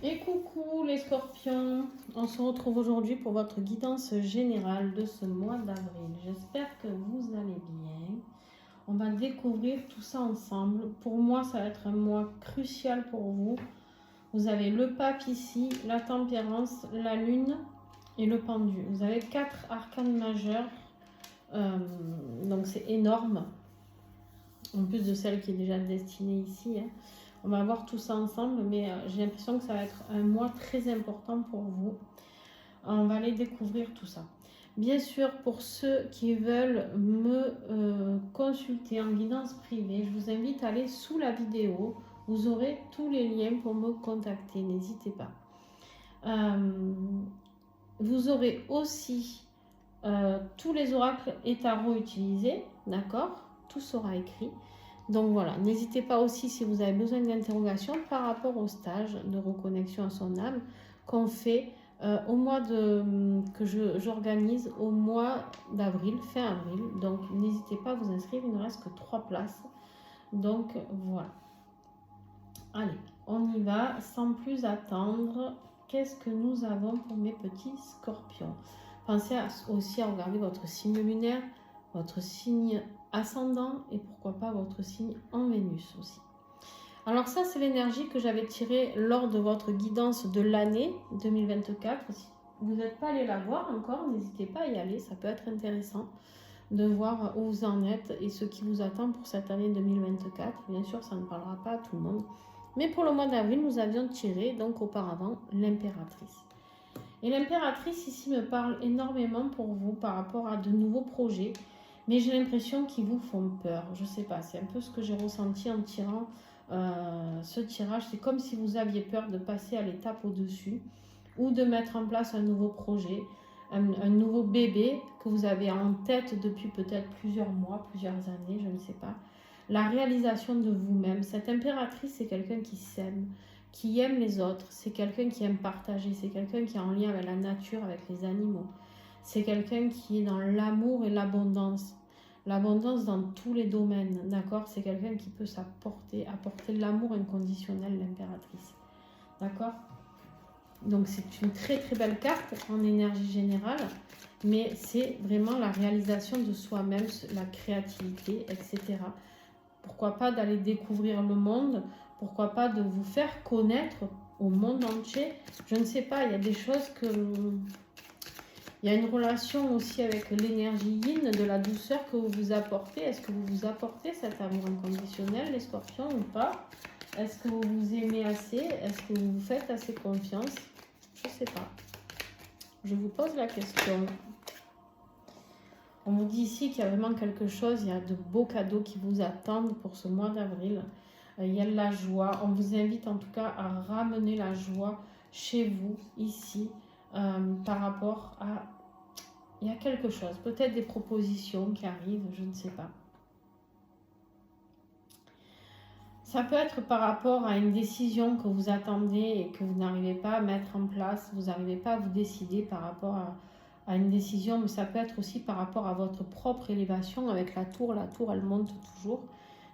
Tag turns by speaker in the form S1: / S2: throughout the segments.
S1: Et coucou les scorpions, on se retrouve aujourd'hui pour votre guidance générale de ce mois d'avril. J'espère que vous allez bien. On va découvrir tout ça ensemble. Pour moi, ça va être un mois crucial pour vous. Vous avez le pape ici, la tempérance, la lune et le pendu. Vous avez 4 arcanes majeurs, donc c'est énorme. En plus de celle qui est déjà destinée ici. On va voir tout ça ensemble, mais j'ai l'impression que ça va être un mois très important pour vous. On va aller découvrir tout ça. Bien sûr, pour ceux qui veulent me consulter en guidance privée, je vous invite à aller sous la vidéo. Vous aurez tous les liens pour me contacter, n'hésitez pas. Vous aurez aussi tous les oracles et tarots utilisés, d'accord? Tout sera écrit. Donc voilà, n'hésitez pas aussi si vous avez besoin d'interrogations par rapport au stage de reconnexion à son âme qu'on fait au mois que j'organise au mois d'avril, fin avril. Donc n'hésitez pas à vous inscrire, il ne reste que 3 places. Donc voilà. Allez, on y va sans plus attendre. Qu'est-ce que nous avons pour mes petits scorpions? Pensez aussi à regarder votre signe lunaire, votre signe ascendant et pourquoi pas votre signe en Vénus aussi. Alors ça, c'est l'énergie que j'avais tirée lors de votre guidance de l'année 2024. Si vous n'êtes pas allé la voir encore, n'hésitez pas à y aller, ça peut être intéressant de voir où vous en êtes et ce qui vous attend pour cette année 2024. Bien sûr, ça ne parlera pas à tout le monde. Mais pour le mois d'avril, nous avions tiré donc auparavant l'impératrice. Et l'impératrice ici me parle énormément pour vous par rapport à de nouveaux projets, mais j'ai l'impression qu'ils vous font peur. Je ne sais pas, c'est un peu ce que j'ai ressenti en tirant ce tirage. C'est comme si vous aviez peur de passer à l'étape au-dessus ou de mettre en place un nouveau projet, un nouveau bébé que vous avez en tête depuis peut-être plusieurs mois, plusieurs années, je ne sais pas. La réalisation de vous-même. Cette impératrice, c'est quelqu'un qui s'aime, qui aime les autres, c'est quelqu'un qui aime partager, c'est quelqu'un qui est en lien avec la nature, avec les animaux. C'est quelqu'un qui est dans l'amour et l'abondance. L'abondance dans tous les domaines, d'accord? C'est quelqu'un qui peut apporter l'amour inconditionnel, l'impératrice. D'accord? Donc c'est une très très belle carte en énergie générale, mais c'est vraiment la réalisation de soi-même, la créativité, etc. Pourquoi pas d'aller découvrir le monde? Pourquoi pas de vous faire connaître au monde entier? Je ne sais pas, il y a des choses que... Il y a une relation aussi avec l'énergie yin, de la douceur que vous vous apportez. Est-ce que vous vous apportez cet amour inconditionnel, les scorpions, ou pas? Est-ce que vous vous aimez assez? Est-ce que vous vous faites assez confiance? Je ne sais pas. Je vous pose la question. On vous dit ici qu'il y a vraiment quelque chose, il y a de beaux cadeaux qui vous attendent pour ce mois d'avril. Il y a de la joie. On vous invite en tout cas à ramener la joie chez vous, ici, par rapport à... Il y a quelque chose, peut-être des propositions qui arrivent, je ne sais pas. Ça peut être par rapport à une décision que vous attendez et que vous n'arrivez pas à mettre en place, vous n'arrivez pas à vous décider par rapport à une décision, mais ça peut être aussi par rapport à votre propre élévation avec la tour. La tour, elle monte toujours,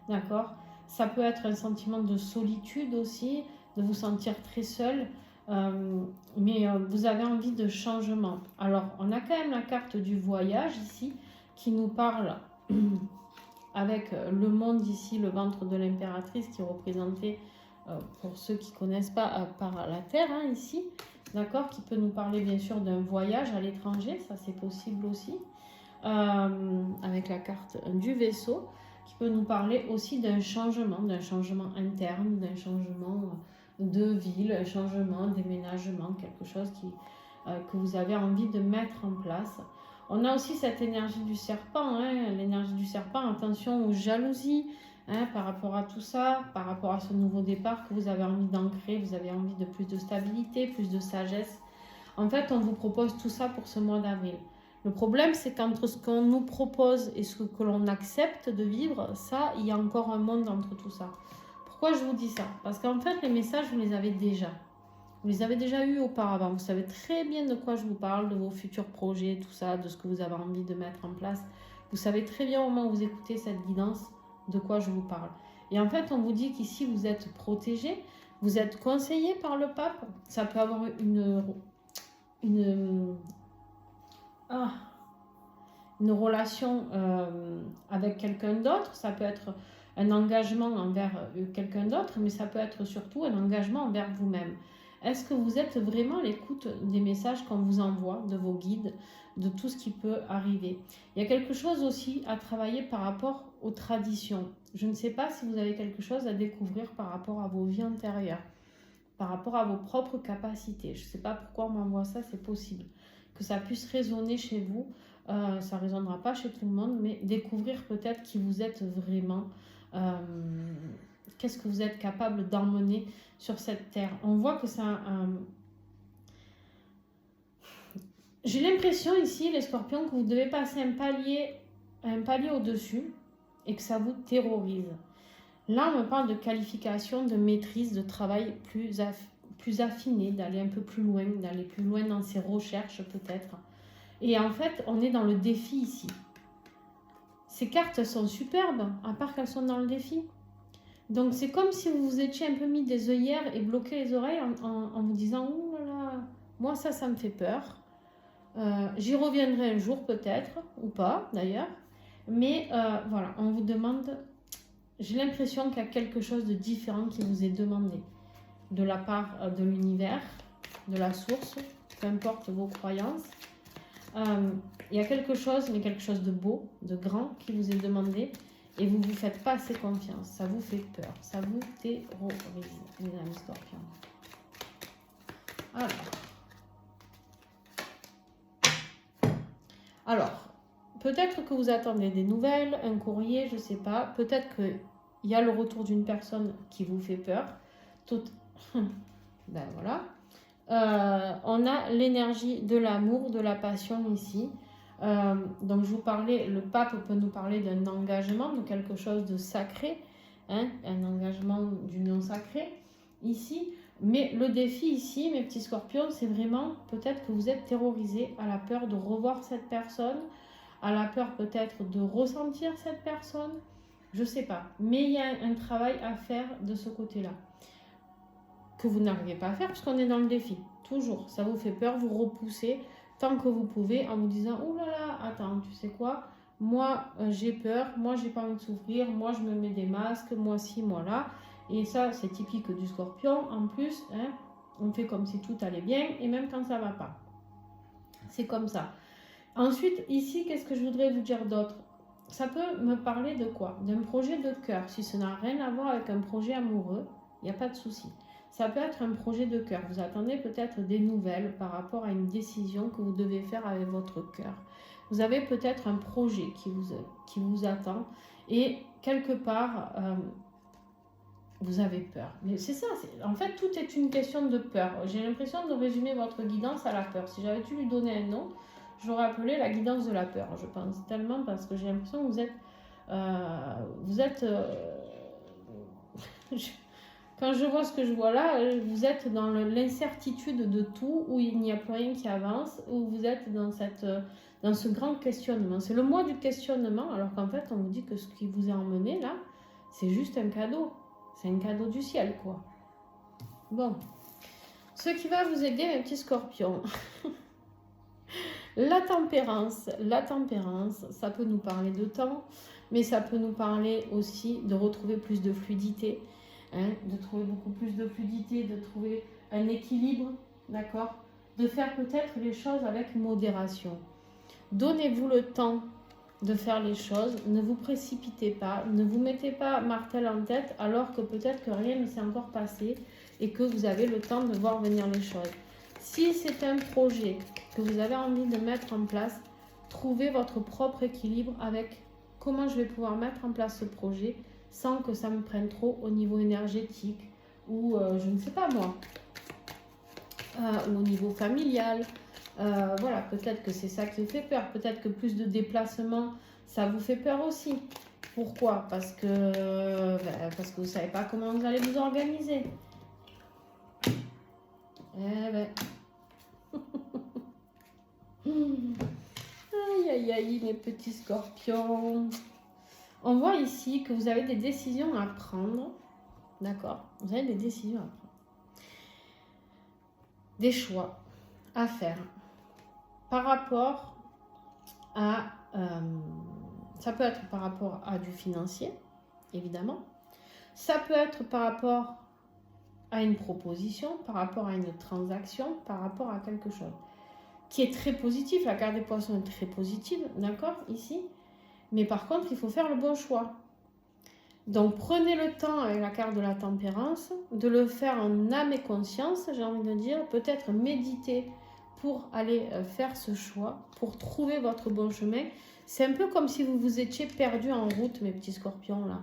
S1: d'accord? Ça peut être un sentiment de solitude aussi, de vous sentir très seul, mais vous avez envie de changement. Alors, on a quand même la carte du voyage ici qui nous parle avec le monde ici, le ventre de l'impératrice qui est représenté, pour ceux qui ne connaissent pas, par la terre, hein, ici, d'accord, qui peut nous parler bien sûr d'un voyage à l'étranger, ça c'est possible aussi, avec la carte du vaisseau, qui peut nous parler aussi d'un changement interne, d'un changement de ville, un changement, déménagement, quelque chose que vous avez envie de mettre en place. On a aussi cette énergie du serpent, hein, l'énergie du serpent, attention aux jalousies, hein, par rapport à tout ça, par rapport à ce nouveau départ que vous avez envie d'ancrer, vous avez envie de plus de stabilité, plus de sagesse. En fait, on vous propose tout ça pour ce mois d'avril. Le problème, c'est qu'entre ce qu'on nous propose et ce que l'on accepte de vivre, ça, il y a encore un monde entre tout ça. Pourquoi je vous dis ça? Parce qu'en fait, les messages, vous les avez déjà. Vous les avez déjà eus auparavant. Vous savez très bien de quoi je vous parle, de vos futurs projets, tout ça, de ce que vous avez envie de mettre en place. Vous savez très bien au moment où vous écoutez cette guidance de quoi je vous parle. Et en fait, on vous dit qu'ici, vous êtes protégé, Vous êtes conseillé par le pape. Ça peut avoir une relation avec quelqu'un d'autre. Ça peut être un engagement envers quelqu'un d'autre, mais ça peut être surtout un engagement envers vous-même. Est-ce que vous êtes vraiment à l'écoute des messages qu'on vous envoie, de vos guides, de tout ce qui peut arriver? Il y a quelque chose aussi à travailler par rapport aux traditions. Je ne sais pas si vous avez quelque chose à découvrir par rapport à vos vies antérieures, par rapport à vos propres capacités. Je ne sais pas pourquoi on m'envoie ça, c'est possible. Que ça puisse résonner chez vous. Ça ne résonnera pas chez tout le monde, mais découvrir peut-être qui vous êtes vraiment. Qu'est-ce que vous êtes capable d'emmener sur cette terre. On voit que ça... J'ai l'impression ici, les scorpions, que vous devez passer un palier au-dessus et que ça vous terrorise. Là, on me parle de qualification, de maîtrise, de travail plus affiné, d'aller un peu plus loin, d'aller plus loin dans ses recherches peut-être. Et en fait, on est dans le défi ici. Ces cartes sont superbes, à part qu'elles sont dans le défi. Donc, c'est comme si vous vous étiez un peu mis des œillères et bloqué les oreilles en vous disant « Ouh là là, moi ça me fait peur. J'y reviendrai un jour peut-être, ou pas d'ailleurs. » Mais voilà, on vous demande... J'ai l'impression qu'il y a quelque chose de différent qui vous est demandé de la part de l'univers, de la source, peu importe vos croyances. Il y a quelque chose, mais quelque chose de beau, de grand qui vous est demandé et vous ne vous faites pas assez confiance. Ça vous fait peur, ça vous terrorise, les amis scorpions. Alors, peut-être que vous attendez des nouvelles, un courrier, je ne sais pas. Peut-être qu'il y a le retour d'une personne qui vous fait peur. Ben voilà. On a l'énergie de l'amour, de la passion ici. Donc je vous parlais, le pape peut nous parler d'un engagement, de quelque chose de sacré, hein, un engagement d'union sacrée ici. Mais le défi ici, mes petits scorpions, c'est vraiment peut-être que vous êtes terrorisés à la peur de revoir cette personne, à la peur peut-être de ressentir cette personne, je sais pas. Mais il y a un travail à faire de ce côté-là que vous n'arrivez pas à faire puisqu'on est dans le défi. Toujours, ça vous fait peur, vous repoussez tant que vous pouvez en vous disant « Oh là là, attends, tu sais quoi, moi j'ai peur, moi j'ai pas envie de souffrir, moi je me mets des masques, moi ci, moi là. » Et ça, c'est typique du scorpion. En plus, hein, on fait comme si tout allait bien et même quand ça va pas. C'est comme ça. Ensuite, ici, qu'est-ce que je voudrais vous dire d'autre? Ça peut me parler de quoi? D'un projet de cœur. Si ça n'a rien à voir avec un projet amoureux, il n'y a pas de souci. Ça peut être un projet de cœur. Vous attendez peut-être des nouvelles par rapport à une décision que vous devez faire avec votre cœur. Vous avez peut-être un projet qui vous attend et quelque part, vous avez peur. Mais c'est ça, en fait, tout est une question de peur. J'ai l'impression de résumer votre guidance à la peur. Si j'avais dû lui donner un nom, j'aurais appelé la guidance de la peur, je pense, tellement parce que j'ai l'impression que vous êtes quand je vois ce que je vois là, vous êtes dans l'incertitude de tout, où il n'y a plus rien qui avance, où vous êtes dans ce grand questionnement. C'est le mois du questionnement, alors qu'en fait, on vous dit que ce qui vous est emmené là, c'est juste un cadeau. C'est un cadeau du ciel, quoi. Bon. Ce qui va vous aider, mes petits scorpions. La tempérance, ça peut nous parler de temps, mais ça peut nous parler aussi de retrouver plus de fluidité, hein, de trouver beaucoup plus de fluidité, de trouver un équilibre, d'accord? De faire peut-être les choses avec modération. Donnez-vous le temps de faire les choses, ne vous précipitez pas, ne vous mettez pas martel en tête alors que peut-être que rien ne s'est encore passé et que vous avez le temps de voir venir les choses. Si c'est un projet que vous avez envie de mettre en place, trouvez votre propre équilibre avec comment je vais pouvoir mettre en place ce projet sans que ça me prenne trop au niveau énergétique ou je ne sais pas moi, ou au niveau familial. Voilà, peut-être que c'est ça qui vous fait peur. Peut-être que plus de déplacements, ça vous fait peur aussi. Pourquoi? Parce que vous ne savez pas comment vous allez vous organiser. Eh ben. Aïe, aïe, aïe, mes petits scorpions. On voit ici que vous avez des décisions à prendre. D'accord? Vous avez des décisions à prendre. des choix à faire par rapport à... ça peut être par rapport à du financier, évidemment. Ça peut être par rapport à une proposition, par rapport à une transaction, par rapport à quelque chose qui est très positif. La carte des poissons est très positive, d'accord, ici. Mais par contre, il faut faire le bon choix. Donc, prenez le temps avec la carte de la tempérance de le faire en âme et conscience, j'ai envie de dire. Peut-être méditer pour aller faire ce choix, pour trouver votre bon chemin. C'est un peu comme si vous vous étiez perdu en route, mes petits scorpions, là.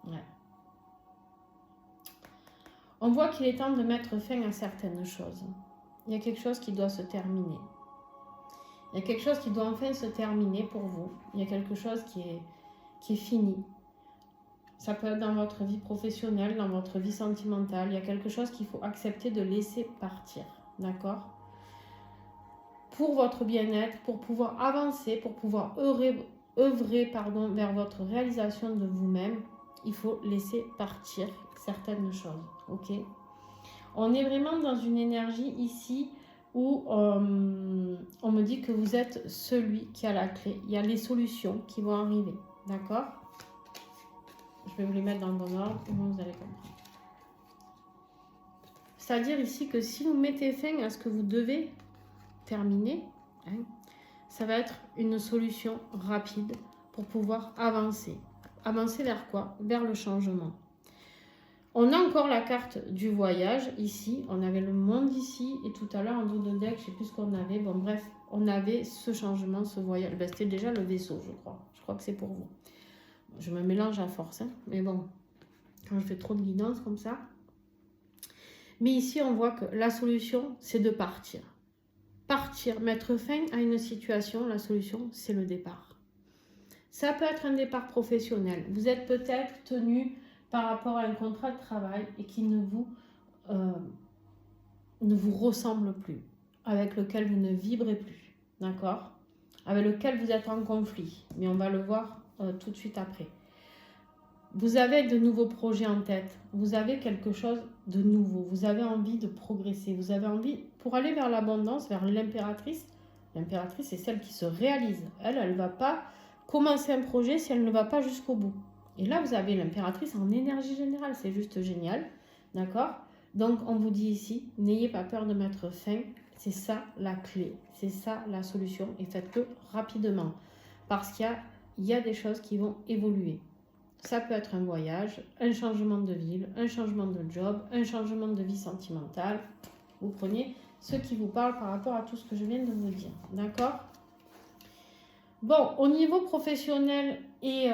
S1: Ouais. On voit qu'il est temps de mettre fin à certaines choses. Il y a quelque chose qui doit se terminer. Il y a quelque chose qui doit enfin se terminer pour vous. Il y a quelque chose qui est fini. Ça peut être dans votre vie professionnelle, dans votre vie sentimentale. Il y a quelque chose qu'il faut accepter de laisser partir. D'accord ? Pour votre bien-être, pour pouvoir avancer, pour pouvoir œuvrer vers votre réalisation de vous-même, il faut laisser partir certaines choses. Ok ? On est vraiment dans une énergie ici où on me dit que vous êtes celui qui a la clé. Il y a les solutions qui vont arriver. D'accord ? Je vais vous les mettre dans le bon ordre, vous allez comprendre. C'est-à-dire ici que si vous mettez fin à ce que vous devez terminer, hein, ça va être une solution rapide pour pouvoir avancer. Avancer vers quoi? Vers le changement. On a encore la carte du voyage ici. On avait le monde ici et tout à l'heure en dos de deck, je ne sais plus ce qu'on avait. Bon bref, on avait ce changement, ce voyage. Ben, c'était déjà le vaisseau, je crois. Je crois que c'est pour vous. Je me mélange à force, hein, mais bon, quand je fais trop de guidance comme ça. Mais ici, on voit que la solution, c'est de partir. Partir, mettre fin à une situation, la solution, c'est le départ. Ça peut être un départ professionnel. Vous êtes peut-être tenu par rapport à un contrat de travail et qui ne vous ressemble plus, avec lequel vous ne vibrez plus, d'accord? Avec lequel vous êtes en conflit, mais on va le voir tout de suite après. Vous avez de nouveaux projets en tête, vous avez quelque chose de nouveau, vous avez envie de progresser, vous avez envie, pour aller vers l'abondance, vers l'impératrice, l'impératrice c'est celle qui se réalise, elle ne va pas commencer un projet si elle ne va pas jusqu'au bout. Et là, vous avez l'impératrice en énergie générale, c'est juste génial, d'accord? Donc, on vous dit ici, n'ayez pas peur de mettre fin, c'est ça la clé, c'est ça la solution, et faites-le rapidement, parce qu'il y a des choses qui vont évoluer. Ça peut être un voyage, un changement de ville, un changement de job, un changement de vie sentimentale. Vous prenez ce qui vous parle par rapport à tout ce que je viens de vous dire, d'accord? Bon, au niveau professionnel et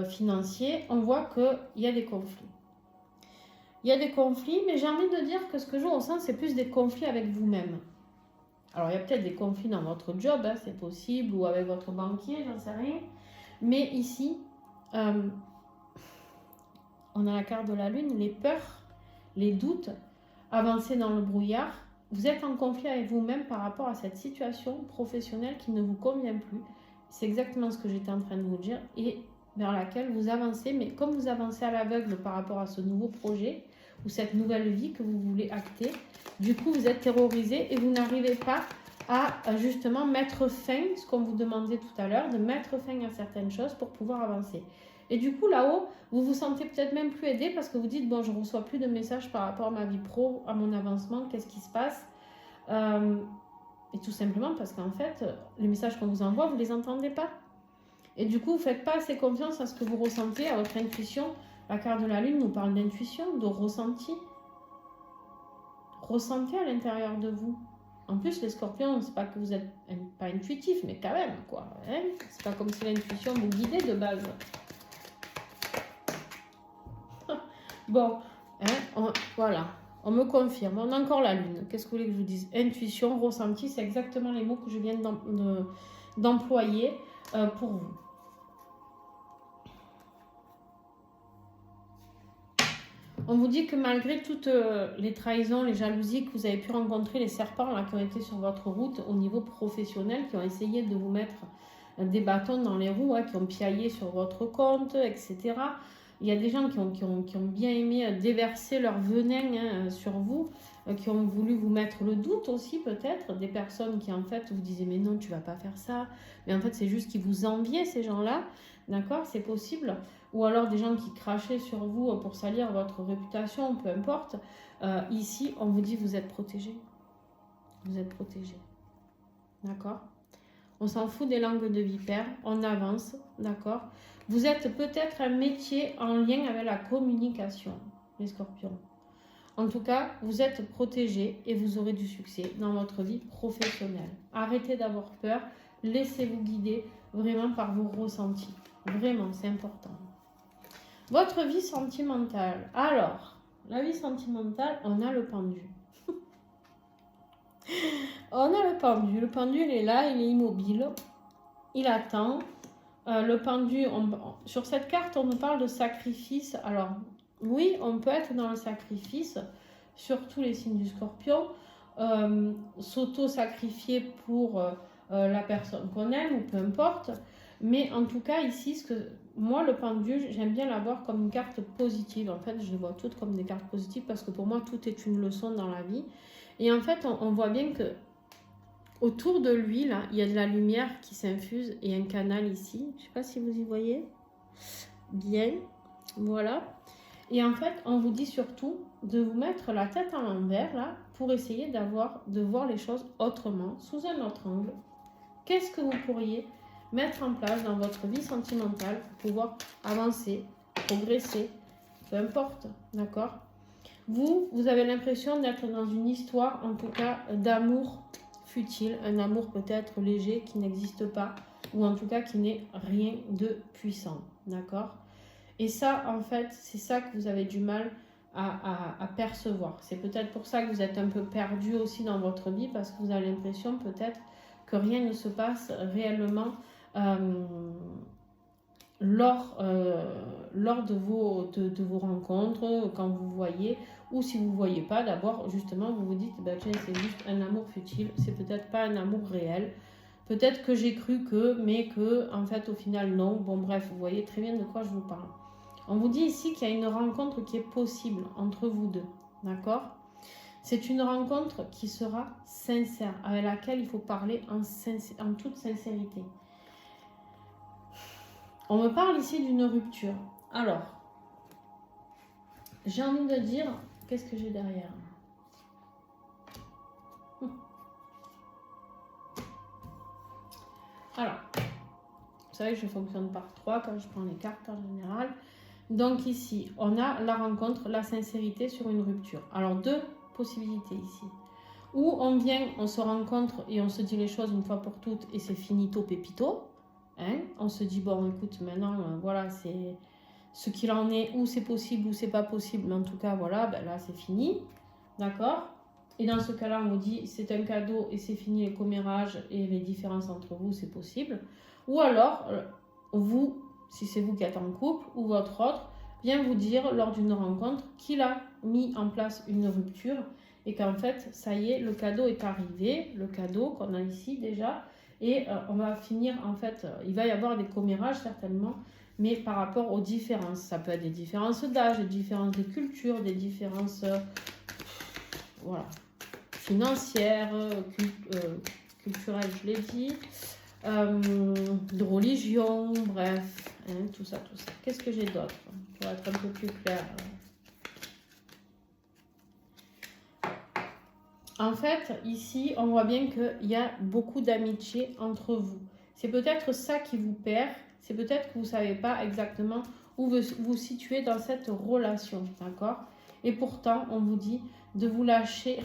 S1: financier, on voit qu'il y a des conflits. Il y a des conflits, mais j'ai envie de dire que ce que je ressens, c'est plus des conflits avec vous-même. Alors, il y a peut-être des conflits dans votre job, hein, c'est possible, ou avec votre banquier, j'en sais rien. Mais ici, on a la carte de la lune, les peurs, les doutes, avancer dans le brouillard. Vous êtes en conflit avec vous-même par rapport à cette situation professionnelle qui ne vous convient plus. C'est exactement ce que j'étais en train de vous dire et vers laquelle vous avancez. Mais comme vous avancez à l'aveugle par rapport à ce nouveau projet ou cette nouvelle vie que vous voulez acter, du coup vous êtes terrorisé et vous n'arrivez pas à justement mettre fin, ce qu'on vous demandait tout à l'heure, de mettre fin à certaines choses pour pouvoir avancer. Et du coup, là-haut, vous vous sentez peut-être même plus aidé parce que vous dites, bon, je ne reçois plus de messages par rapport à ma vie pro, à mon avancement, qu'est-ce qui se passe? Et tout simplement parce qu'en fait, les messages qu'on vous envoie, vous ne les entendez pas. Et du coup, vous ne faites pas assez confiance à ce que vous ressentez, à votre intuition. La carte de la lune nous parle d'intuition, de ressenti. Ressentez à l'intérieur de vous. En plus, les scorpions, c'est pas que vous êtes pas intuitif, mais quand même, quoi. Hein, c'est pas comme si l'intuition vous guidait de base. Bon, hein, voilà, on me confirme. On a encore la lune. Qu'est-ce que vous voulez que je vous dise? Intuition, ressenti, c'est exactement les mots que je viens d'employer pour vous. On vous dit que malgré toutes les trahisons, les jalousies que vous avez pu rencontrer, les serpents là, qui ont été sur votre route au niveau professionnel, qui ont essayé de vous mettre des bâtons dans les roues, hein, qui ont piaillé sur votre compte, etc. Il y a des gens qui ont bien aimé déverser leur venin hein, sur vous, qui ont voulu vous mettre le doute aussi peut-être. Des personnes qui en fait vous disaient mais non tu vas pas faire ça. Mais en fait c'est juste qu'ils vous enviaient ces gens-là. D'accord, c'est possible. Ou alors des gens qui crachaient sur vous pour salir votre réputation, peu importe. Ici on vous dit vous êtes protégé. Vous êtes protégé. D'accord. On s'en fout des langues de vipère, on avance, d'accord. Vous êtes peut-être un métier en lien avec la communication, les scorpions. En tout cas, vous êtes protégés et vous aurez du succès dans votre vie professionnelle. Arrêtez d'avoir peur, laissez-vous guider vraiment par vos ressentis. Vraiment, c'est important. Votre vie sentimentale. Alors, la vie sentimentale, on a le pendu. On a le pendu. Le pendu, il est là, il est immobile. Il attend. Le pendu, sur cette carte, on nous parle de sacrifice. Alors, oui, on peut être dans le sacrifice, surtout les signes du scorpion. S'auto-sacrifier pour la personne qu'on aime, ou peu importe. Mais en tout cas, ici, moi, le pendu, j'aime bien l'avoir comme une carte positive. En fait, je les vois toutes comme des cartes positives parce que pour moi, tout est une leçon dans la vie. Et en fait, on voit bien que autour de lui, là, il y a de la lumière qui s'infuse et un canal ici. Je ne sais pas si vous y voyez. Bien. Voilà. Et en fait, on vous dit surtout de vous mettre la tête à l'envers, là, pour essayer de voir les choses autrement, sous un autre angle. Qu'est-ce que vous pourriez mettre en place dans votre vie sentimentale pour pouvoir avancer, progresser, peu importe, d'accord ? Vous avez l'impression d'être dans une histoire, en tout cas, d'amour futile, un amour peut-être léger qui n'existe pas, ou en tout cas qui n'est rien de puissant, d'accord? Et ça, en fait, c'est ça que vous avez du mal à percevoir. C'est peut-être pour ça que vous êtes un peu perdu aussi dans votre vie, parce que vous avez l'impression peut-être que rien ne se passe réellement lors de vos rencontres, quand vous voyez, ou si vous ne voyez pas, d'abord, justement, vous vous dites, bah, tiens, c'est juste un amour futile, c'est peut-être pas un amour réel, peut-être que j'ai cru que, mais que, en fait, au final, non. Bon, bref, vous voyez très bien de quoi je vous parle. On vous dit ici qu'il y a une rencontre qui est possible entre vous deux, d'accord ? C'est une rencontre qui sera sincère, avec laquelle il faut parler en toute sincérité. On me parle ici d'une rupture. Alors, j'ai envie de dire, qu'est-ce que j'ai derrière ? Alors, vous savez que je fonctionne par 3 quand je prends les cartes en général. Donc ici, on a la rencontre, la sincérité sur une rupture. Alors, 2 possibilités ici. Ou on vient, on se rencontre et on se dit les choses une fois pour toutes et c'est finito pépito. Hein? On se dit, bon, écoute, maintenant, voilà, c'est ce qu'il en est, ou c'est possible ou c'est pas possible, mais en tout cas, voilà, ben là, c'est fini. D'accord ? Et dans ce cas-là, on vous dit, c'est un cadeau et c'est fini les commérages et les différences entre vous, c'est possible. Ou alors, vous, si c'est vous qui êtes en couple, ou votre autre, vient vous dire lors d'une rencontre qu'il a mis en place une rupture et qu'en fait, ça y est, le cadeau est arrivé, le cadeau qu'on a ici déjà, et on va finir, en fait, il va y avoir des commérages certainement, mais par rapport aux différences. Ça peut être des différences d'âge, des différences de culture, des différences voilà, financières, culturelles, je l'ai dit, de religion, bref, hein, tout ça, tout ça. Qu'est-ce que j'ai d'autre pour être un peu plus clair? En fait, ici, on voit bien qu'il y a beaucoup d'amitié entre vous. C'est peut-être ça qui vous perd. C'est peut-être que vous ne savez pas exactement où vous vous situez dans cette relation, d'accord? Et pourtant, on vous dit de vous lâcher.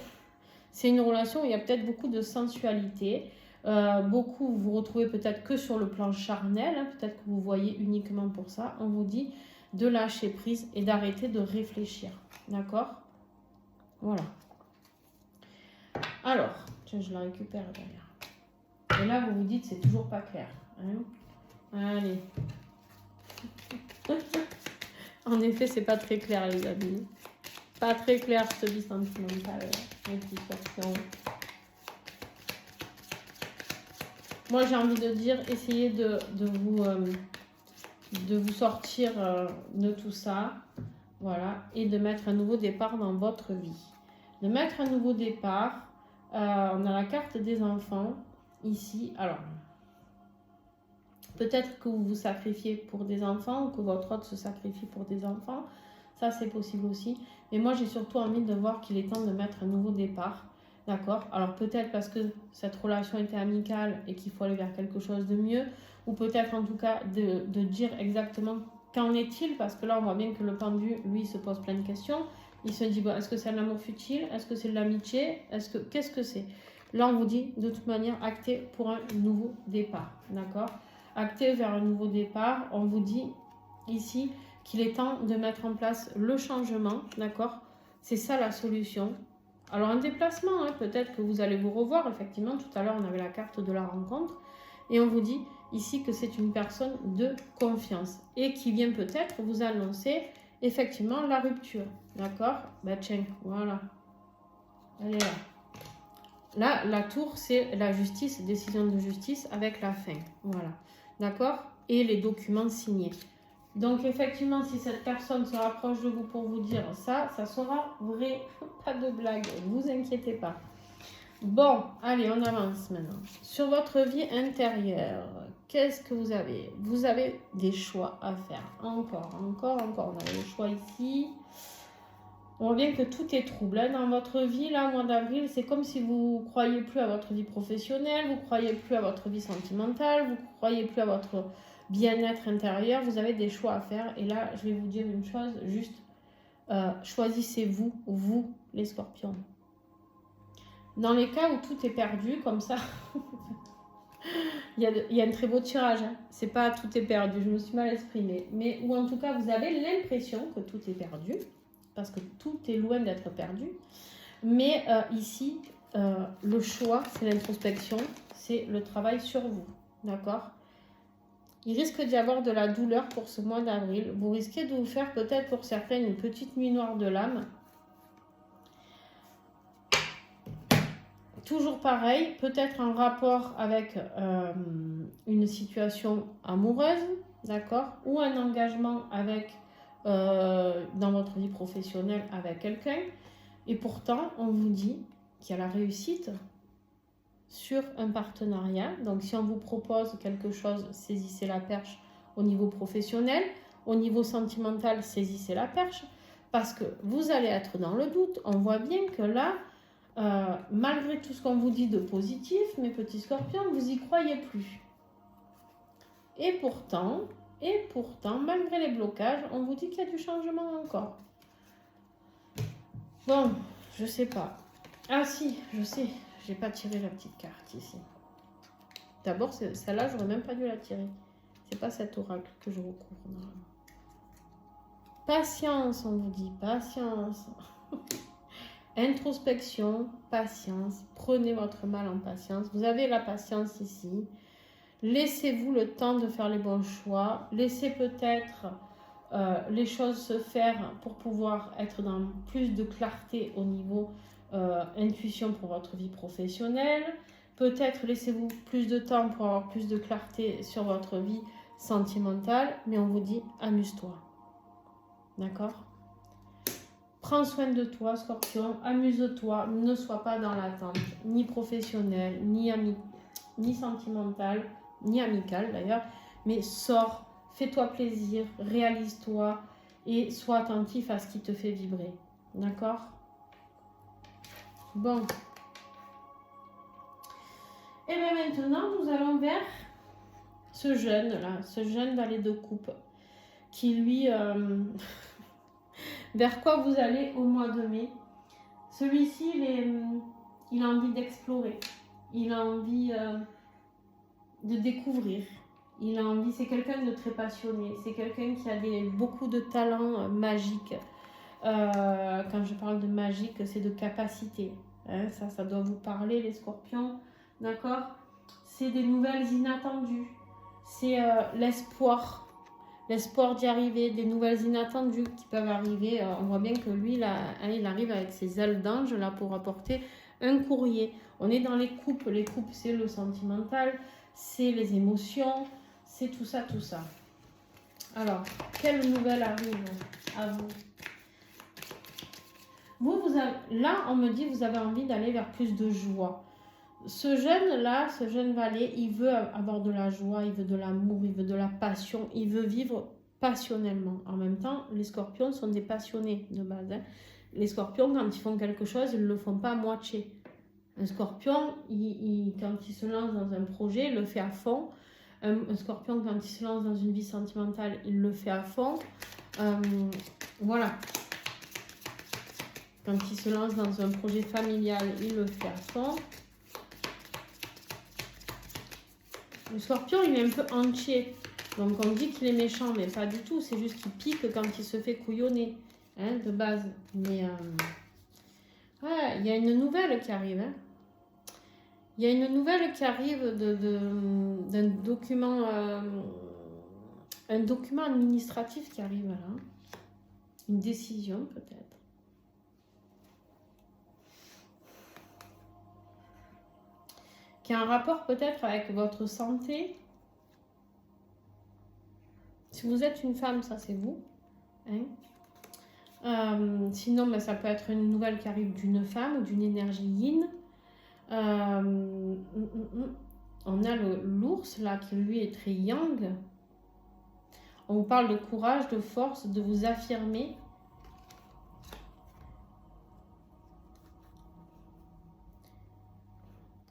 S1: C'est une relation où il y a peut-être beaucoup de sensualité. Beaucoup, vous vous retrouvez peut-être que sur le plan charnel. Hein, peut-être que vous voyez uniquement pour ça. On vous dit de lâcher prise et d'arrêter de réfléchir, d'accord? Voilà. Alors, tiens, je la récupère derrière. Et là, vous vous dites, c'est toujours pas clair. Hein? Allez. En effet, c'est pas très clair, les amis. Pas très clair, cette vie sentimentale. Moi, j'ai envie de dire, essayez de vous de vous sortir de tout ça, voilà, et de mettre un nouveau départ dans votre vie. De mettre un nouveau départ, on a la carte des enfants ici. Alors, peut-être que vous vous sacrifiez pour des enfants ou que votre autre se sacrifie pour des enfants, ça c'est possible aussi. Mais moi j'ai surtout envie de voir qu'il est temps de mettre un nouveau départ. D'accord? Alors peut-être parce que cette relation était amicale et qu'il faut aller vers quelque chose de mieux, ou peut-être en tout cas de dire exactement qu'en est-il, parce que là on voit bien que le pendu, lui, se pose plein de questions. Il se dit, bon, est-ce que c'est de l'amour futile? Est-ce que c'est de l'amitié? Qu'est-ce que c'est? Là on vous dit, de toute manière, actez pour un nouveau départ. D'accord? Actez vers un nouveau départ. On vous dit ici qu'il est temps de mettre en place le changement. D'accord? C'est ça la solution. Alors un déplacement, hein, peut-être que vous allez vous revoir, effectivement, tout à l'heure on avait la carte de la rencontre, et on vous dit ici que c'est une personne de confiance, et qui vient peut-être vous annoncer effectivement la rupture, d'accord? Bah tiens, voilà, elle est là. Là, la tour, c'est la justice, décision de justice avec la fin, voilà, d'accord? Et les documents signés. Donc effectivement, si cette personne se rapproche de vous pour vous dire ça, ça sera vrai, pas de blague, vous inquiétez pas. Bon, allez, on avance maintenant. Sur votre vie intérieure, qu'est-ce que vous avez? Vous avez des choix à faire. Encore. On a le choix ici. On voit bien que tout est trouble hein, dans votre vie. Là, au mois d'avril, c'est comme si vous ne croyez plus à votre vie professionnelle, vous ne croyez plus à votre vie sentimentale, vous ne croyez plus à votre bien-être intérieur. Vous avez des choix à faire. Et là, je vais vous dire une chose, juste choisissez-vous, vous, les scorpions. Dans les cas où tout est perdu, comme ça, il y a un très beau tirage. Hein. C'est pas tout est perdu, je me suis mal exprimée. Mais où en tout cas, vous avez l'impression que tout est perdu, parce que tout est loin d'être perdu. Mais ici, le choix, c'est l'introspection, c'est le travail sur vous. D'accord? Il risque d'y avoir de la douleur pour ce mois d'avril. Vous risquez de vous faire peut-être pour certaines une petite nuit noire de l'âme. Toujours pareil, peut-être en rapport avec une situation amoureuse, d'accord, ou un engagement avec, dans votre vie professionnelle avec quelqu'un. Et pourtant, on vous dit qu'il y a la réussite sur un partenariat. Donc, si on vous propose quelque chose, saisissez la perche au niveau professionnel. Au niveau sentimental, saisissez la perche. Parce que vous allez être dans le doute. On voit bien que là, malgré tout ce qu'on vous dit de positif, mes petits scorpions, vous y croyez plus. Et pourtant, malgré les blocages, on vous dit qu'il y a du changement encore. Bon, je sais pas. Ah si, je sais, j'ai pas tiré la petite carte ici. D'abord, celle-là, j'aurais même pas dû la tirer. C'est pas cet oracle que je recouvre normalement. Patience, on vous dit, patience. Introspection, patience, prenez votre mal en patience. Vous avez la patience ici. Laissez-vous le temps de faire les bons choix. Laissez peut-être les choses se faire pour pouvoir être dans plus de clarté au niveau intuition pour votre vie professionnelle. Peut-être laissez-vous plus de temps pour avoir plus de clarté sur votre vie sentimentale. Mais on vous dit, amuse-toi. D'accord ? Prends soin de toi, Scorpion, amuse-toi, ne sois pas dans l'attente, ni professionnelle, ni sentimentale, ni amicale d'ailleurs, mais sors, fais-toi plaisir, réalise-toi et sois attentif à ce qui te fait vibrer. D'accord? Bon. Et bien maintenant, nous allons vers ce jeune-là, ce jeune valet de coupe, qui lui... vers quoi vous allez au mois de mai. Celui-ci, il a envie d'explorer. Il a envie de découvrir. Il a envie, c'est quelqu'un de très passionné. C'est quelqu'un qui a beaucoup de talents magiques. Quand je parle de magique, c'est de capacité. Hein, ça doit vous parler, les scorpions. D'accord? C'est des nouvelles inattendues. C'est l'espoir. L'espoir d'y arriver, des nouvelles inattendues qui peuvent arriver. On voit bien que lui, là, hein, il arrive avec ses ailes d'ange là pour apporter un courrier. On est dans les coupes. Les coupes, c'est le sentimental, c'est les émotions, c'est tout ça, tout ça. Alors, quelle nouvelle arrive à vous? Vous avez, là, on me dit que vous avez envie d'aller vers plus de joie. Ce jeune-là, ce jeune valet, il veut avoir de la joie, il veut de l'amour, il veut de la passion, il veut vivre passionnellement. En même temps, les scorpions sont des passionnés de base. Hein. Les scorpions, quand ils font quelque chose, ils ne le font pas à moitié. Un scorpion, quand il se lance dans un projet, il le fait à fond. Un scorpion, quand il se lance dans une vie sentimentale, il le fait à fond. Voilà. Quand il se lance dans un projet familial, il le fait à fond. Le scorpion, il est un peu entier. Donc on dit qu'il est méchant, mais pas du tout. C'est juste qu'il pique quand il se fait couillonner, hein, de base. Mais ouais, il y a une nouvelle qui arrive. Hein. Il y a une nouvelle qui arrive d'un document, un document administratif qui arrive là. Une décision peut-être. Qui a un rapport peut-être avec votre santé. Si vous êtes une femme, ça c'est vous. Hein. Sinon, ben, ça peut être une nouvelle qui arrive d'une femme ou d'une énergie yin. On a l'ours là qui lui est très yang. On vous parle de courage, de force, de vous affirmer.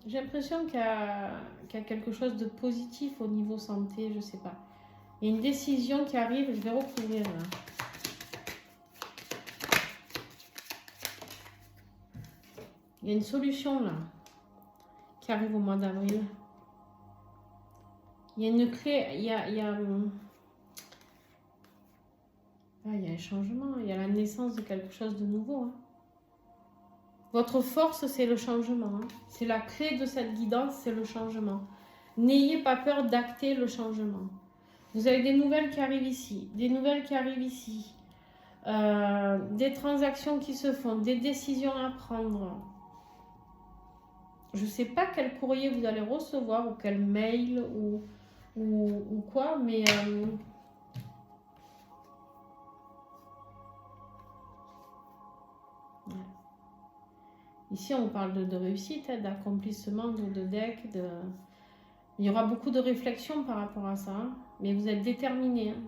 S1: J'ai l'impression qu'il y a quelque chose de positif au niveau santé, je sais pas. Il y a une décision qui arrive, je vais recouvrir là. Il y a une solution là qui arrive au mois d'avril. Il y a une clé, il y a un changement, il y a la naissance de quelque chose de nouveau. Hein. Votre force, c'est le changement. Hein. C'est la clé de cette guidance, c'est le changement. N'ayez pas peur d'acter le changement. Vous avez des nouvelles qui arrivent ici, des nouvelles qui arrivent ici, des transactions qui se font, des décisions à prendre. Je ne sais pas quel courrier vous allez recevoir ou quel mail ou quoi, mais ici on parle de réussite, hein, d'accomplissement, de deck, il y aura beaucoup de réflexion par rapport à ça, hein, mais vous êtes déterminé, hein.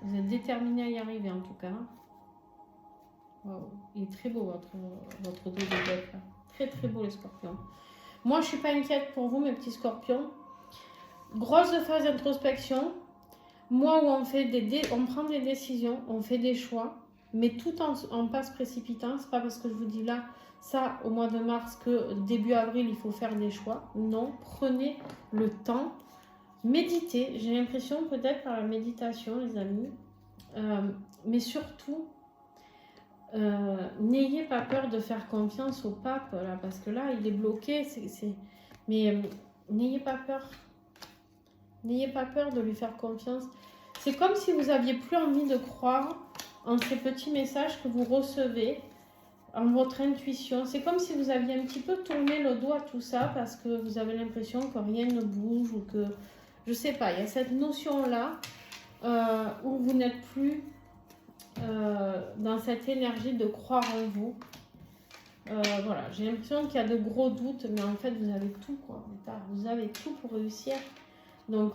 S1: Vous êtes déterminé à y arriver en tout cas. Wow. Il est très beau votre dos de deck là. Très très beau les scorpions. Moi, je ne suis pas inquiète pour vous, mes petits scorpions. Grosse phase d'introspection. Moi, où on prend des décisions, on fait des choix, mais tout en passe précipitant. Ce n'est pas parce que je vous dis là, ça, au mois de mars, que début avril, il faut faire des choix. Non, prenez le temps. Méditez. J'ai l'impression, peut-être par la méditation, les amis. Mais surtout... n'ayez pas peur de faire confiance au pape là, parce que là il est bloqué, mais n'ayez pas peur de lui faire confiance. C'est comme si vous aviez plus envie de croire en ces petits messages que vous recevez, en votre intuition. C'est comme si vous aviez un petit peu tourné le dos à tout ça parce que vous avez l'impression que rien ne bouge ou que, je sais pas, il y a cette notion là où vous n'êtes plus dans cette énergie de croire en vous. Voilà, j'ai l'impression qu'il y a de gros doutes, mais en fait vous avez tout quoi. Vous avez tout pour réussir. Donc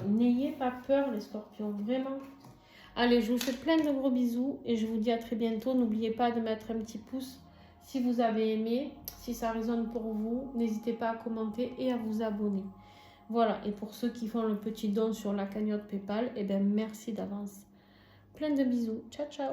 S1: n'ayez pas peur les scorpions, vraiment. Allez, je vous fais plein de gros bisous et je vous dis à très bientôt. N'oubliez pas de mettre un petit pouce si vous avez aimé, si ça résonne pour vous. N'hésitez pas à commenter et à vous abonner. Voilà, et pour ceux qui font le petit don sur la cagnotte PayPal, eh bien merci d'avance. Plein de bisous. Ciao, ciao.